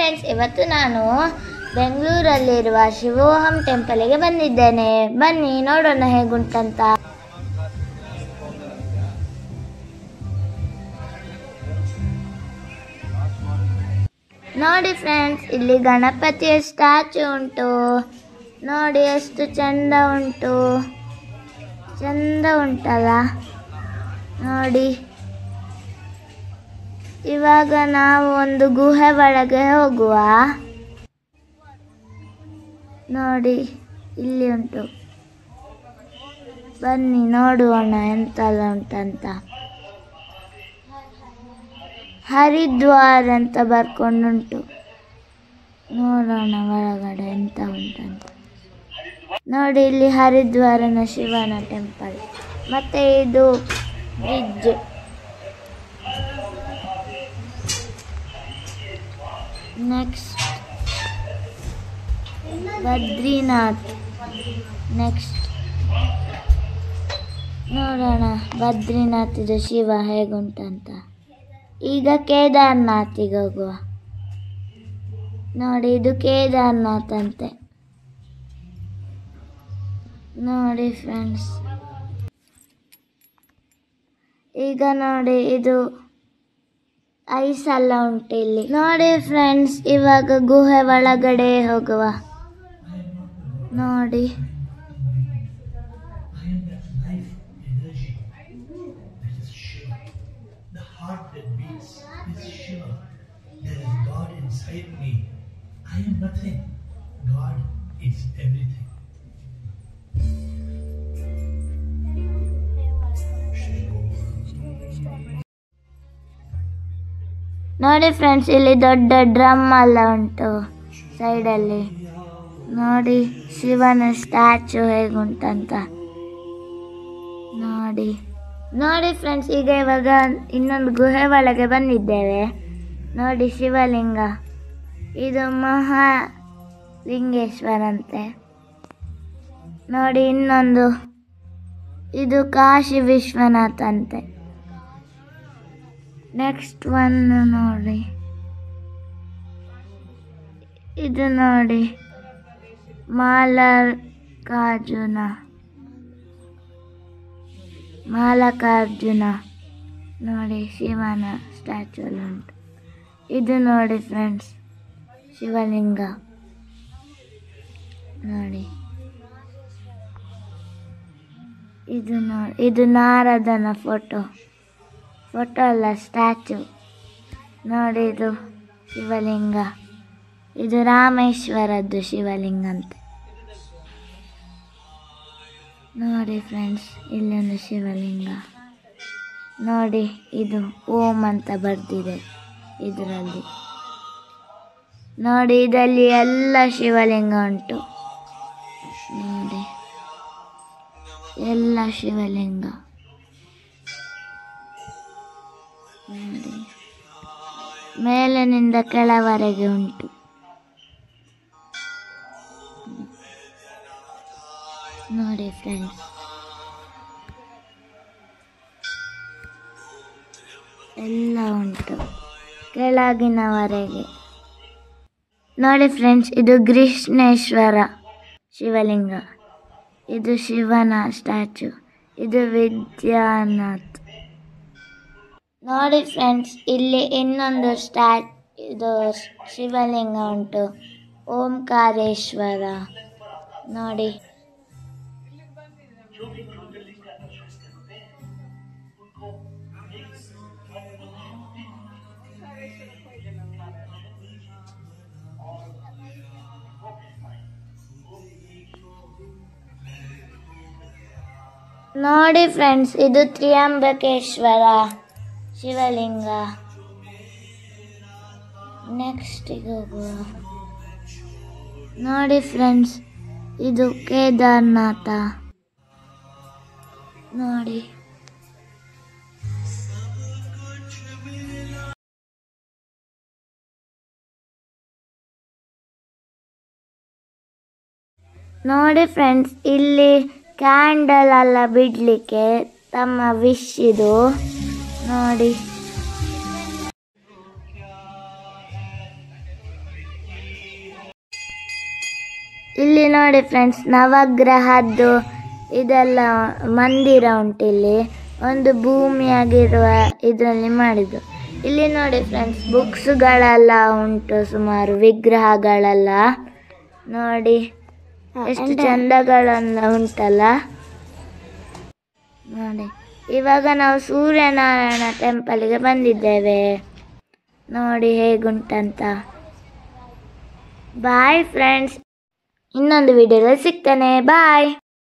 Friends, ಇವತ್ತು ನಾನು ಬೆಂಗಳೂರಲ್ಲಿರುವ ಶಿವೋಹಂ ಟೆಂಪಲ್ಗೆ ಬಂದಿದ್ದೇನೆ. ಬನ್ನಿ ನೋಡೋಣ ಹೇಗುಂಟಂತ. ನೋಡಿ ಫ್ರೆಂಡ್ಸ್, ಇಲ್ಲಿ ಗಣಪತಿಯ ಸ್ಟ್ಯಾಚು ಉಂಟು. ನೋಡಿ ಎಷ್ಟು ಚಂದ ಉಂಟು, ಚಂದ ಉಂಟಲ್ಲ ನೋಡಿ. ಇವಾಗ ನಾವು ಒಂದು ಗುಹೆ ಒಳಗೆ ಹೋಗುವ. ನೋಡಿ ಇಲ್ಲಿ ಉಂಟು, ಬನ್ನಿ ನೋಡೋಣ ಎಂತೆಲ್ಲ ಉಂಟಂತ. ಹರಿದ್ವಾರ್ ಅಂತ ಬರ್ಕೊಂಡುಂಟು, ನೋಡೋಣ ಒಳಗಡೆ ಎಂತ ಉಂಟಂತ. ನೋಡಿ ಇಲ್ಲಿ ಹರಿದ್ವಾರನ ಶಿವನ ಟೆಂಪಲ್. ಮತ್ತೆ ಇದು ಬ್ರಿಡ್ಜ್. ನೆಕ್ಸ್ಟ್ ಬದ್ರಿನಾಥ್. ನೆಕ್ಸ್ಟ್ ನೋಡೋಣ ಬದ್ರಿನಾಥ್ ಇದು ಶಿವ ಹೇಗುಂಟಂತ. ಈಗ ಕೇದಾರ್ನಾಥಿಗೆ ಹೋಗುವ. ನೋಡಿ ಇದು ಕೇದಾರ್ನಾಥ್ ಅಂತೆ. ನೋಡಿ ಫ್ರೆಂಡ್ಸ್, ಈಗ ನೋಡಿ ಇದು ಐಸ್ ಎಲ್ಲ ಉಂಟು ಇಲ್ಲಿ. ನೋಡಿ ಫ್ರೆಂಡ್ಸ್, ಇವಾಗ ಗುಹೆ ಒಳಗಡೆ ಹೋಗುವ. ನೋಡಿ ನೋಡಿ ಫ್ರೆಂಡ್ಸ್, ಇಲ್ಲಿ ದೊಡ್ಡ ಡ್ರಮ್ ಎಲ್ಲ ಉಂಟು ಸೈಡಲ್ಲಿ. ನೋಡಿ ಶಿವನ ಸ್ಟ್ಯಾಚು ಹೇಗುಂಟಂತ ನೋಡಿ. ನೋಡಿ ಫ್ರೆಂಡ್ಸ್, ಈಗ ಇವಾಗ ಇನ್ನೊಂದು ಗುಹೆ ಒಳಗೆ ಬಂದಿದ್ದೇವೆ. ನೋಡಿ ಶಿವಲಿಂಗ, ಇದು ಮಹಾಲಿಂಗೇಶ್ವರ ಅಂತೆ. ನೋಡಿ ಇನ್ನೊಂದು, ಇದು ಕಾಶಿ ವಿಶ್ವನಾಥ ಅಂತೆ. ನೆಕ್ಸ್ಟ್ ಒನ್ ನೋಡಿ, ಇದು ನೋಡಿ ಮಾಲಕಾರ್ಜುನ ನೋಡಿ ಶಿವನ ಸ್ಟ್ಯಾಚು ಎಲ್ಲ ಉಂಟು. ಇದು ನೋಡಿ ಫ್ರೆಂಡ್ಸ್ ಶಿವಲಿಂಗ ನೋಡಿ. ಇದು ನಾರದನ ಫೋಟೋ ಅಲ್ಲ, ಸ್ಟ್ಯಾಚು ನೋಡಿ. ಇದು ಶಿವಲಿಂಗ, ಇದು ರಾಮೇಶ್ವರದ್ದು ಶಿವಲಿಂಗ ಅಂತೆ. ನೋಡಿ ಫ್ರೆಂಡ್ಸ್, ಇಲ್ಲೊಂದು ಶಿವಲಿಂಗ ನೋಡಿ. ಇದು ಓಂ ಅಂತ ಬರ್ದಿದೆ ಇದರಲ್ಲಿ. ನೋಡಿ ಇದರಲ್ಲಿ ಎಲ್ಲ ಶಿವಲಿಂಗ ಉಂಟು ನೋಡಿ, ಎಲ್ಲ ಶಿವಲಿಂಗ ನೋಡಿ. ಮೇಲಿನಿಂದ ಕೆಳವರೆಗೆ ಉಂಟು. ನೋಡಿ ಫ್ರೆಂಡ್ಸ್, ಎಲ್ಲ ಉಂಟು ಕೆಳಗಿನವರೆಗೆ. ನೋಡಿ ಫ್ರೆಂಡ್ಸ್, ಇದು ಕೃಷ್ಣೇಶ್ವರ ಶಿವಲಿಂಗ, ಇದು ಶಿವನ ಸ್ಟ್ಯಾಚು, ಇದು ವಿದ್ಯಾನಾಥ್. ನೋಡಿ ಫ್ರೆಂಡ್ಸ್, ಇಲ್ಲಿ ಇನ್ನೊಂದು ಇದು ಶಿವಲಿಂಗ ಉಂಟು, ಓಂಕಾರೇಶ್ವರ ನೋಡಿ. ನೋಡಿ ಫ್ರೆಂಡ್ಸ್, ಇದು ತ್ರಿಯಂಬಕೇಶ್ವರ ಶಿವಲಿಂಗ. ನೆಕ್ಸ್ಟಿಗೆ ಹೋಗುವ. ನೋಡಿ ಫ್ರೆಂಡ್ಸ್, ಇದು ಕೇದಾರ್ನಾಥ ನೋಡಿ. ನೋಡಿ ಫ್ರೆಂಡ್ಸ್, ಇಲ್ಲಿ ಕ್ಯಾಂಡಲ್ ಎಲ್ಲ ಬಿಡಲಿಕ್ಕೆ ತಮ್ಮ ವಿಶ್ ಇದು ನೋಡಿ. ಇಲ್ಲಿ ನೋಡಿ ಫ್ರೆಂಡ್ಸ್, ನವಗ್ರಹದ್ದು ಇದೆಲ್ಲ ಮಂದಿರ ಉಂಟು. ಇಲ್ಲಿ ಒಂದು ಭೂಮಿಯಾಗಿರುವ ಇದರಲ್ಲಿ ಮಾಡಿದ್ದು. ಇಲ್ಲಿ ನೋಡಿ ಫ್ರೆಂಡ್ಸ್, ಬುಕ್ಸ್ಗಳೆಲ್ಲ ಉಂಟು, ಸುಮಾರು ವಿಗ್ರಹಗಳೆಲ್ಲ ನೋಡಿ ಎಷ್ಟು ಚಂದಗಳೆಲ್ಲ ಉಂಟಲ್ಲ ನೋಡಿ. ಇವಾಗ ನಾವು ಸೂರ್ಯನಾರಾಯಣ ಟೆಂಪಲ್ಗೆ ಬಂದಿದ್ದೇವೆ ನೋಡಿ ಹೇಗುಂಟಂತ. ಬಾಯ್ ಫ್ರೆಂಡ್ಸ್, ಇನ್ನೊಂದು ವಿಡಿಯೋದಲ್ಲಿ ಸಿಗ್ತಾನೆ. ಬಾಯ್.